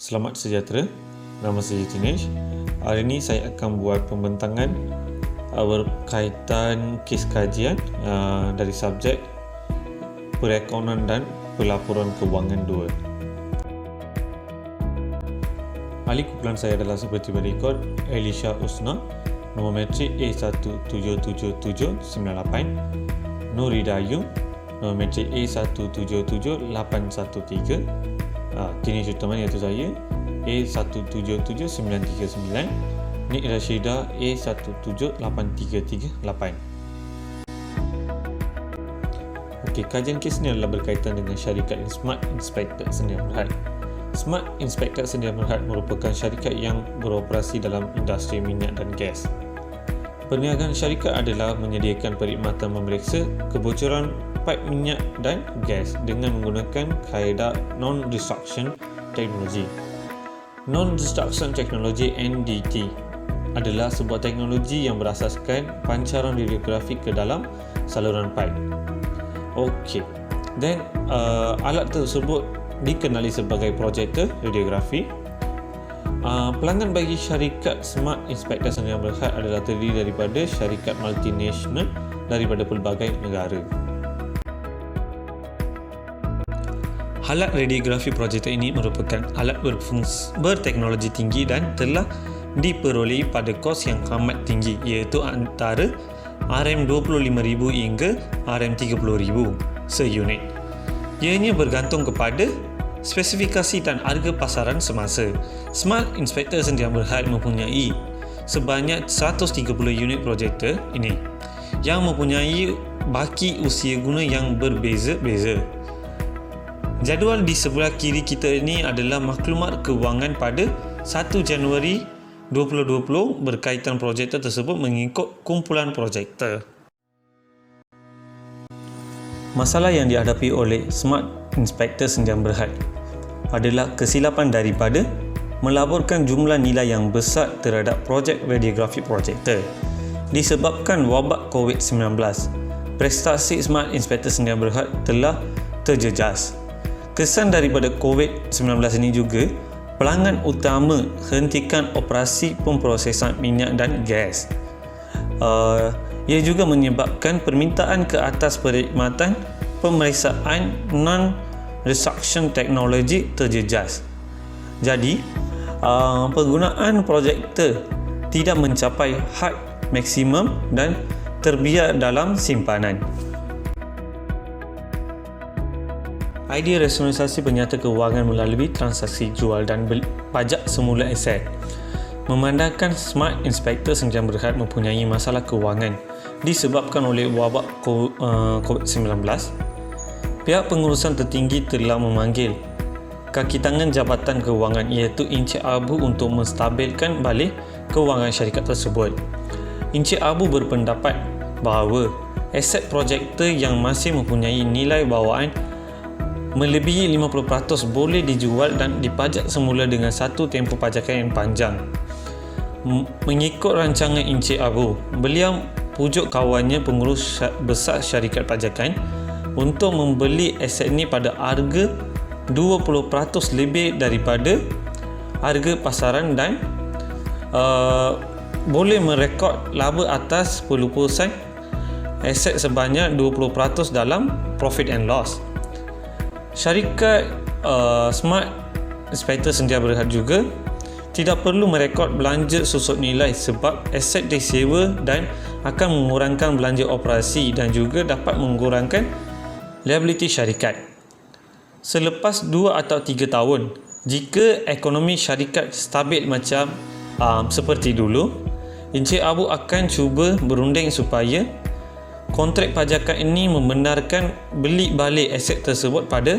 Selamat sejahtera, nama saya Tinesh. Hari ini saya akan buat pembentangan berkaitan kes kajian dari subjek Perekonomian dan Pelaporan Kewangan 2. Ahli kumpulan saya adalah seperti berikut: Elisha Usna, nombor metrik A1779798; Nuridayu, nombor metrik A1778813; Tinesh Utaman iaitu saya, A177939; Nik Rashida, A178338. Okey, kajian kes ini adalah berkaitan dengan syarikat Smart Inspector Sdn Bhd. Smart Inspector Sdn Bhd merupakan syarikat yang beroperasi dalam industri minyak dan gas. Perniagaan syarikat adalah menyediakan perkhidmatan memeriksa kebocoran paip minyak dan gas dengan menggunakan kaedah Non-Destruction Technology. Non-Destruction Technology (NDT) adalah sebuah teknologi yang berasaskan pancaran radiografi ke dalam saluran paip. Okey, dan alat tersebut dikenali sebagai projektor radiografi. Pelanggan bagi syarikat Smart Inspector Sdn Bhd adalah terdiri daripada syarikat multinasional daripada pelbagai negara. Alat radiografi projektor ini merupakan alat berteknologi tinggi dan telah diperolehi pada kos yang amat tinggi, iaitu antara RM25,000 hingga RM30,000 seunit. Ianya bergantung kepada spesifikasi dan harga pasaran semasa. Smart Inspector Sdn Bhd mempunyai sebanyak 130 unit projektor ini yang mempunyai baki usia guna yang berbeza-beza. Jadual di sebelah kiri kita ini adalah maklumat kewangan pada 1 Januari 2020 berkaitan projektor tersebut mengikut kumpulan projektor. Masalah yang dihadapi oleh Smart Inspector Sdn Bhd adalah kesilapan daripada melaporkan jumlah nilai yang besar terhadap projek radiografi projektor. Disebabkan wabak COVID-19, prestasi Smart Inspector Sdn Bhd telah terjejas. Kesan daripada COVID-19 ini juga, pelanggan utama hentikan operasi pemprosesan minyak dan gas. Ia juga menyebabkan permintaan ke atas perkhidmatan pemeriksaan non-destruction technology terjejas. Jadi, penggunaan projektor tidak mencapai had maksimum dan terbiar dalam simpanan. Idea rasionalisasi penyata kewangan melalui transaksi jual dan beli pajak semula aset. Memandangkan Smart Inspector Sdn Bhd mempunyai masalah kewangan disebabkan oleh wabak COVID-19, pihak pengurusan tertinggi telah memanggil kaki tangan Jabatan Kewangan iaitu Encik Abu untuk menstabilkan balik kewangan syarikat tersebut. Encik Abu berpendapat bahawa aset projektor yang masih mempunyai nilai bawaan melebihi 50% boleh dijual dan dipajak semula dengan satu tempoh pajakan yang panjang. Mengikut rancangan Encik Abu, beliau pujuk kawannya pengurus besar syarikat pajakan untuk membeli aset ini pada harga 20% lebih daripada harga pasaran dan boleh merekod laba atas pelupusan aset sebanyak 20% dalam profit and loss. Syarikat Smart Inspector Sdn Bhd juga tidak perlu merekod belanja susut nilai sebab aset disewa dan akan mengurangkan belanja operasi dan juga dapat mengurangkan liability syarikat. Selepas 2 atau 3 tahun, jika ekonomi syarikat stabil macam seperti dulu, Encik Abu akan cuba berunding supaya kontrak pajakan ini membenarkan beli balik aset tersebut pada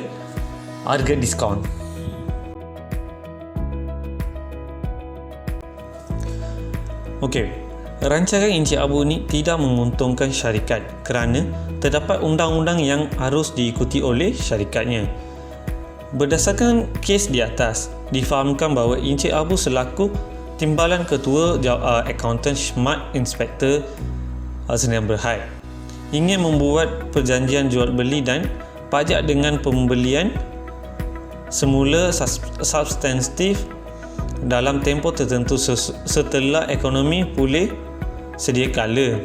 harga diskaun. Okey, rancangan Encik Abu ini tidak menguntungkan syarikat kerana terdapat undang-undang yang harus diikuti oleh syarikatnya. Berdasarkan kes di atas, difahamkan bahawa Encik Abu selaku timbalan ketua akaunten Smart Inspector Sdn Bhd ingin membuat perjanjian jual beli dan pajak dengan pembelian semula substantif dalam tempoh tertentu setelah ekonomi pulih sedia kala.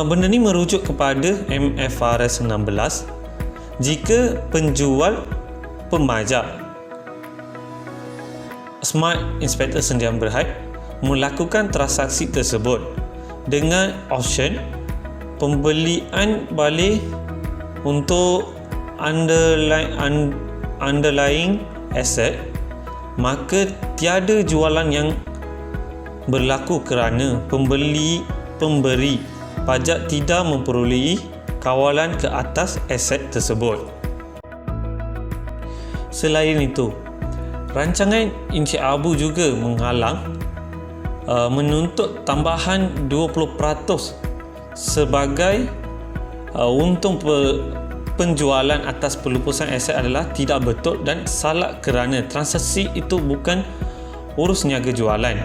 Benda ni merujuk kepada MFRS 16 jika penjual pemajak Smart Inspector Sendian Berhad melakukan transaksi tersebut dengan option pembelian balik untuk underlying asset, maka tiada jualan yang berlaku kerana pemberi pajak tidak memperolehi kawalan ke atas aset tersebut. Selain itu, rancangan Encik Abu juga menuntut tambahan 20% sebagai untung penjualan atas pelupusan aset adalah tidak betul dan salah kerana transaksi itu bukan urus niaga jualan.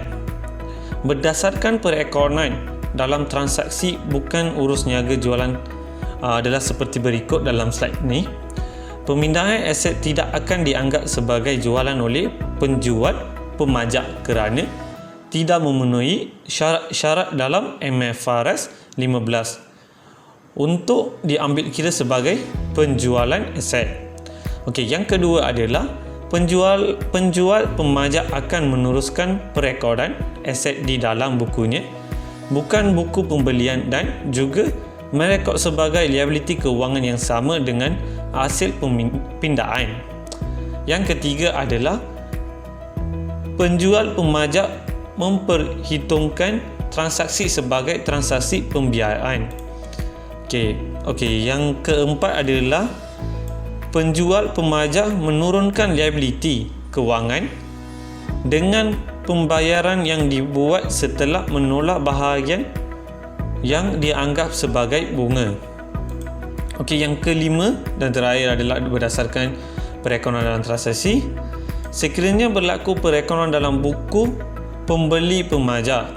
Berdasarkan perekonomian dalam transaksi bukan urus niaga jualan adalah seperti berikut dalam slide ni. Pemindahan aset tidak akan dianggap sebagai jualan oleh penjual pemajak kerana tidak memenuhi syarat-syarat dalam MFRS 15 untuk diambil kira sebagai penjualan aset. Okey, yang kedua adalah penjual pemajak akan meneruskan perekodan aset di dalam bukunya, bukan buku pembelian, dan juga merekod sebagai liability kewangan yang sama dengan hasil pemindaan. Yang ketiga adalah penjual pemajak memperhitungkan transaksi sebagai transaksi pembiayaan. Okey, yang keempat adalah penjual pemajak menurunkan liability kewangan dengan pembayaran yang dibuat setelah menolak bahagian yang dianggap sebagai bunga. Okey, yang kelima dan terakhir adalah berdasarkan perekonomian dalam transaksi. Sekiranya berlaku perekonomian dalam buku pembeli pemajak,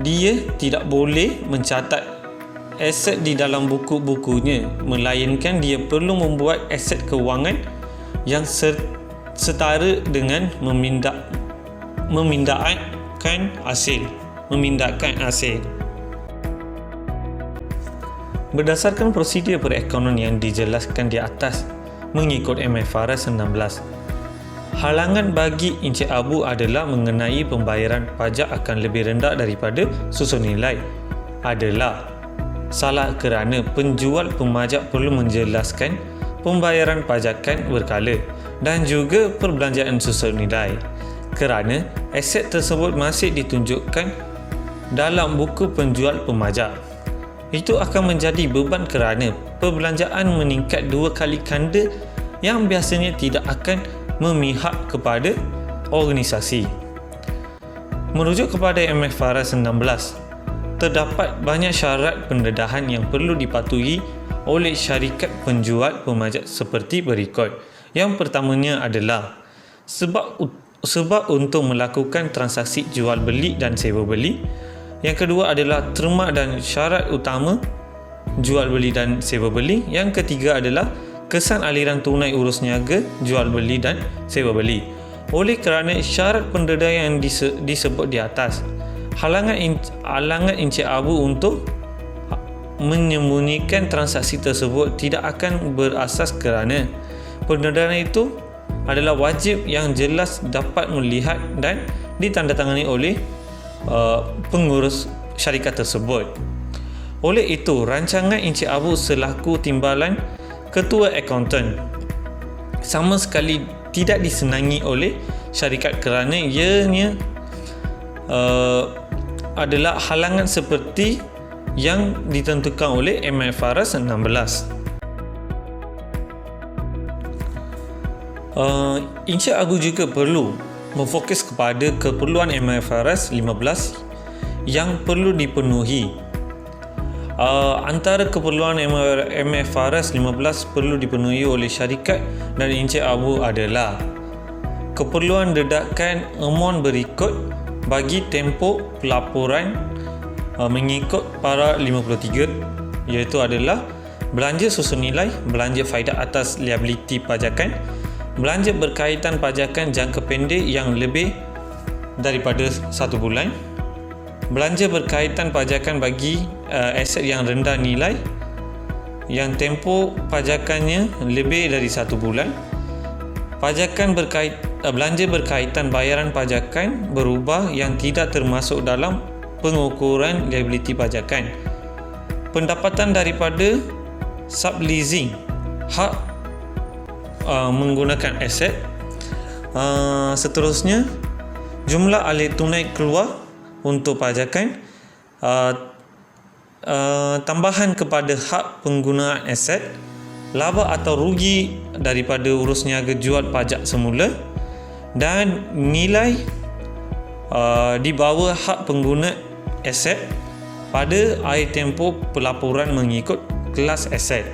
dia tidak boleh mencatat aset di dalam buku-bukunya, melainkan dia perlu membuat aset kewangan yang setara dengan memindahkan hasil. Berdasarkan prosedur perekonomian yang dijelaskan di atas mengikut MFRS 16, halangan bagi Encik Abu adalah mengenai pembayaran pajak akan lebih rendah daripada susun nilai adalah salah kerana penjual pemajak perlu menjelaskan pembayaran pajakan berkala dan juga perbelanjaan susun nilai kerana aset tersebut masih ditunjukkan dalam buku penjual pemajak. Itu akan menjadi beban kerana perbelanjaan meningkat 2 kali ganda yang biasanya tidak akan memihak kepada organisasi. Merujuk kepada MFRS 16, terdapat banyak syarat pendedahan yang perlu dipatuhi oleh syarikat penjual pemajak seperti berikut. Yang pertamanya adalah sebab untuk melakukan transaksi jual beli dan sewa beli. Yang kedua adalah terma dan syarat utama jual beli dan sewa beli. Yang ketiga adalah kesan aliran tunai urus niaga jual beli dan sewa beli. Oleh kerana syarat pendedahan yang disebut di atas, halangan Encik Abu untuk menyembunyikan transaksi tersebut tidak akan berasas kerana pendedahan itu adalah wajib yang jelas dapat melihat dan ditandatangani oleh pengurus syarikat tersebut. Oleh itu, rancangan Encik Abu selaku timbalan ketua akauntan sama sekali tidak disenangi oleh syarikat kerana ianya adalah halangan seperti yang ditentukan oleh MFRS 16. Encik Abu juga perlu memfokus kepada keperluan MFRS 15 yang perlu dipenuhi. Antara keperluan MFRS 15 perlu dipenuhi oleh syarikat dan Encik Abu adalah keperluan dedakan amount berikut bagi tempoh pelaporan mengikut para 53, iaitu adalah belanja susun nilai, belanja faedah atas liability pajakan, belanja berkaitan pajakan jangka pendek yang lebih daripada 1 bulan, belanja berkaitan pajakan bagi aset yang rendah nilai yang tempoh pajakannya lebih dari 1 bulan, belanja berkaitan bayaran pajakan berubah yang tidak termasuk dalam pengukuran liability pajakan, pendapatan daripada subleasing hak menggunakan aset. Seterusnya, jumlah alih tunai keluar untuk pajakan, tambahan kepada hak penggunaan aset, laba atau rugi daripada urus niaga jual pajak semula, dan nilai di bawah hak pengguna aset pada akhir tempoh pelaporan mengikut kelas aset.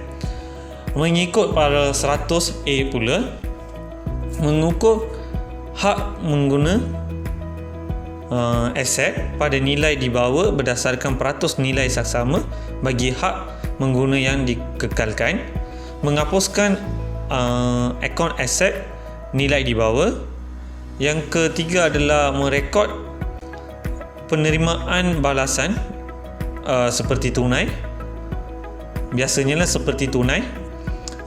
Mengikut para 100A pula, mengukur hak mengguna aset pada nilai di bawah berdasarkan peratus nilai saksama bagi hak mengguna yang dikekalkan, menghapuskan akaun aset nilai di bawah. Yang ketiga adalah merekod penerimaan balasan seperti tunai, biasanya lah seperti tunai.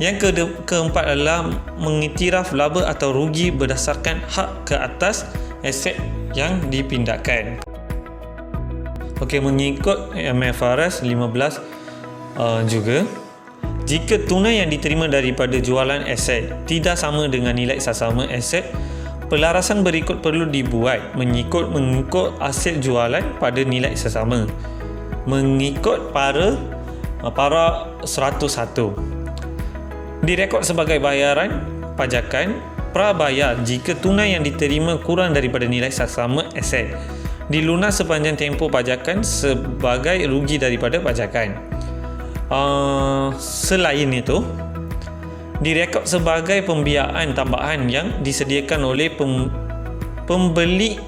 Yang keempat adalah mengiktiraf laba atau rugi berdasarkan hak ke atas aset yang dipindahkan. Okey, mengikut MFRS 15 juga, jika tunai yang diterima daripada jualan aset tidak sama dengan nilai saksama aset, pelarasan berikut perlu dibuat mengikut aset jualan pada nilai sesama mengikut para 101. Direkod sebagai bayaran pajakan prabayar jika tunai yang diterima kurang daripada nilai saksama aset, dilunas sepanjang tempoh pajakan sebagai rugi daripada pajakan. Selain itu, direkod sebagai pembiayaan tambahan yang disediakan oleh pembeli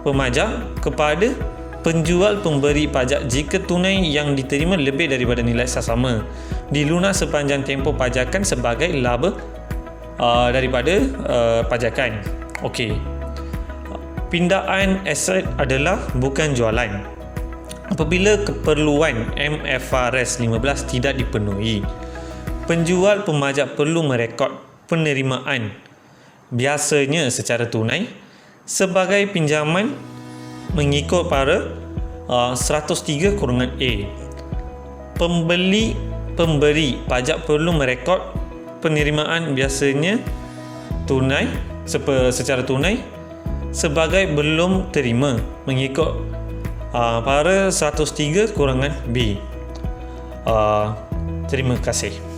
pemajak kepada penjual pemberi pajak jika tunai yang diterima lebih daripada nilai saksama, dilunas sepanjang tempoh pajakan sebagai laba daripada pajakan. Okey, pindaan aset adalah bukan jualan. Apabila keperluan MFRS 15 tidak dipenuhi, penjual pemajak perlu merekod penerimaan, biasanya secara tunai, sebagai pinjaman mengikut para 103-A. Pemberi pajak perlu merekod penerimaan, biasanya tunai, secara tunai, sebagai belum terima mengikut para 103-B. Terima kasih.